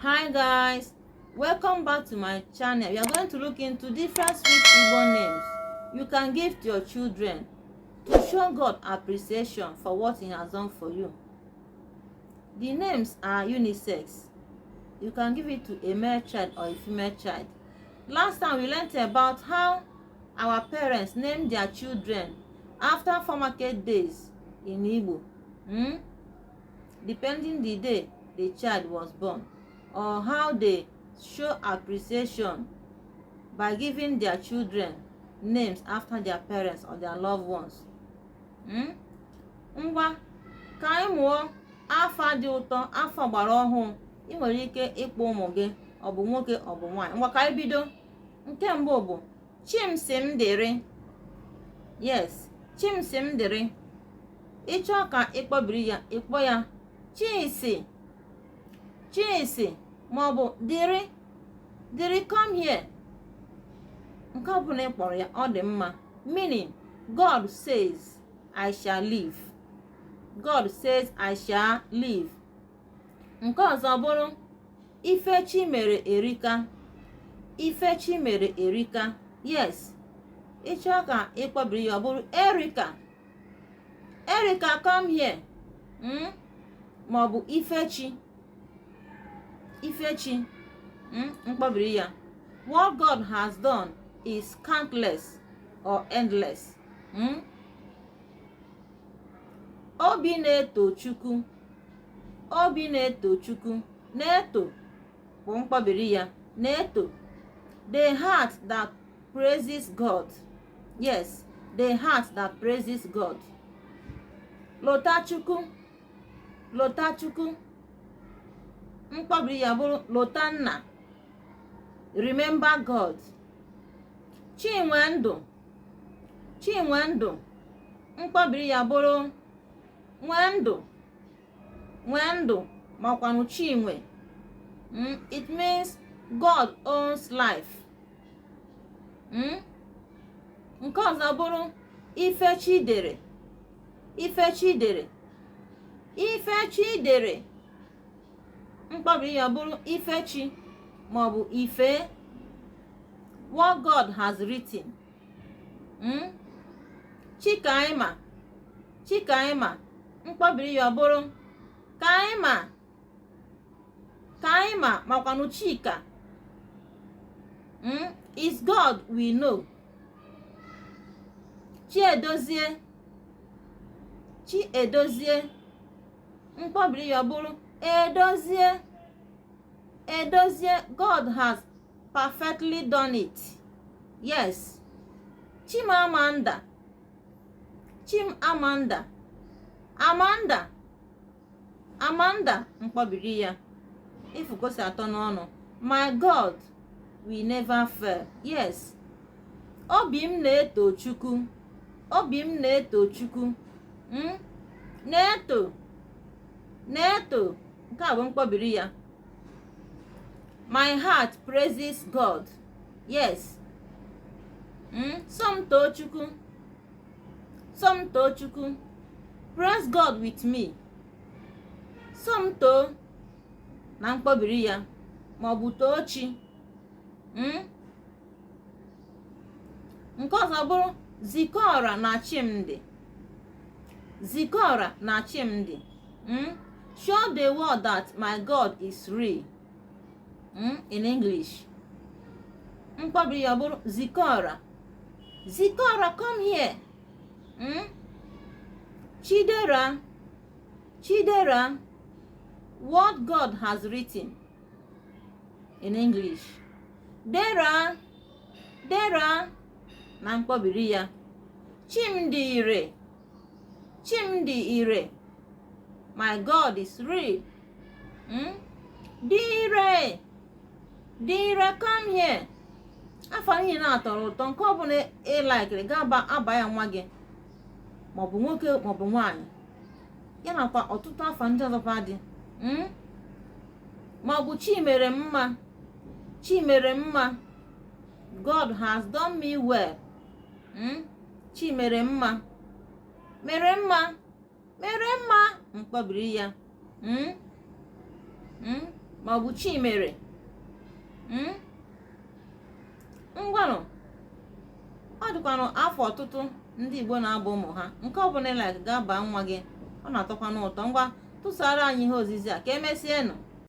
Hi guys, welcome back to my channel. We are going to look into different sweet Igbo names you can give to your children to show God appreciation for what He has done for you. The names are unisex. You can give it to a male child or a female child. Last time we learned about how our parents named their children after market days in Igbo, depending the day the child was born, or how they show appreciation by giving their children names after their parents or their loved ones. Ngwa ka anyị mụọ afa dị ụtọ, afa gbara ọhụụ ị nwere ike ịkpọ ụmụ gị, ọ bụ nwoke ọ bụ nwaanyị. Ngwa ka anyị bido. Nke mbụ bụ Chimsimdịrị. Yes, Chimsimdịrị. Ịchọ ka ịkpọbiri ya, ịkpọ ya Chisi, Chisi, maọbụ dịrị, dịrị, come here. Nke ọ bụla ị kpọrọ ya ọ dị mma. Meaning, God says I shall live. God says I shall live. Nke ọzọ bụrụ Ifechi mere erika. Ifechi mere erika. Yes, ịchọ ka ịkpọbiri ya ọ bụrụ Erika. Erika, come here. Maọbụ Ifechi, Ifechi, mkpọbiri ya. What God has done is countless or endless. Obi na-eto Chukwu. Obi na-eto Chukwu. Na-eto bụ mkpọbiri ya. Na-eto. The heart that praises God. Yes, the heart that praises God. Lota Chukwu. Lota Chukwu. Mkpọbiri ya bụrụ Lotanna. Remember God. Chinwendụ. Chinwendụ. Mkpọbiri ya bụrụ Nwendụ. Nwendụ makwanụ Chinwe. It means God owns life. Nke ọzọ bụrụ Ifechidere. Ifechidere. Ifechidere. Mkpọbiri ya bụrụ Ifechi maọbụ Ife. What God has written. Chikaima. Chikaima. Mkpọbiri ya bụrụ Kaima. Kaima makwanụ Chika. Is God we know. Chiedozie. Chiedozie. Mkpọbiri ya bụrụ Edozie. Edozie. God has perfectly done it. Yes. Chimamanda. Chimamanda. Amanda. Amanda. Mkpọbiri ya ifugosi atọ n'ọnụ. My God will never fail. Yes. Obi m na-eto Chukwu. Obi m na-eto Chukwu. Na-eto. Na-eto. Nke a bụ mkpọbiri ya. My heart praises God. Yes. Somto Chukwu. Somto Chukwu. Praise God with me. Somto na mkpọbiri ya maọbụ Tochi. Nke ọzọ bụrụ Zikora na Chimdi. Zikora na Chimdi. Show the world that my God is real. In English. Mkpọbiri ya bụrụ Zikora. Zikora, come here. Chidera. Chidera. What God has written. In English. Dera. Dera. Na mkpọbiri ya. Chimdiire. Chimdiire. My God is real. Dire. Dire, come here. Afa niile na-atọrọ ụtọ. Nke ọ bụla ị laikiri ga-aba ya nwa gị maọbụ nwoke maọbụ nwaanyị. Ya nakwa ọtụtụ afa ndị ọzọkwa dị. Maọbụ Chimere mma. Chimere mma. God has done me well. Chimere mma. Mere mma. Mere mma. Mkpọbiri ya. maọbụ Chimere. Ngwanụ, ọ dịkwanụ afọ ọtụtụ ndị Igbo na-abụ ụmụ ha. Nke ọbụla like ga-aba nwa gị, ọ na-atọkwanụ ụtọ. Ngwa tụsara anyị ihe ozizi a ka emesienụ.